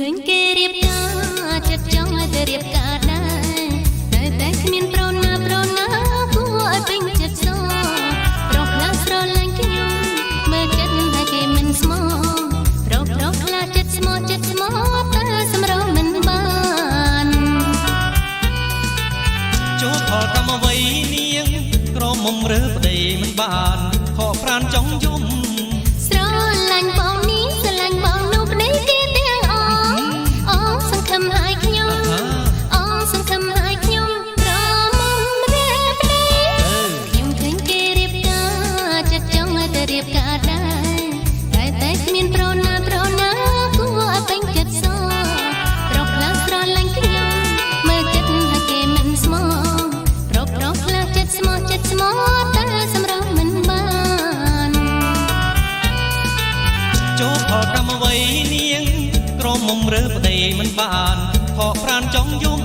ឃើញគេរៀបការចិត្តចង់ឲ្យទៅរៀបការដែរតែគ្មានប្រូនណាគួរឲ្យពេញចិត្តសប្រុសខ្លះស្រឡាញ់ខ្ញុំមើលចិត្តតែគេមិនស្មោះប្រុសខ្លះចិត្តស្មោះតែសម្រស់មិនបានចូលផលកម្មអ្វីនាងក្រមុំរើប្តីមិនបានខកប្រានចង់យំស្រឡាញ់បងនេះស្រឡាញ់បងនោះប្តីគេទាំងអងសង្ឃឹមឲ្យខ្ញុំសង្ឃឹមឲ្យខ្ញុំក្រមុំរើប្តីខ្ញុំឃើញគេរៀបការចិត្តចង់ឲ្យទៅរៀបការដែរតែគ្មានប្រូនណាគួរឲ្យពេញចិត្តសប្រុសខ្លះស្រឡាញ់ខ្ញុំមើលចិត្តថាគេមិនស្មោះប្រុសខ្លះចិត្តស្មោះតែសម្រស់មិនបានចូលផលកម្មអ្វីនាងក្រមុំរើប្តីមិនបានខកប្រានចង់យំ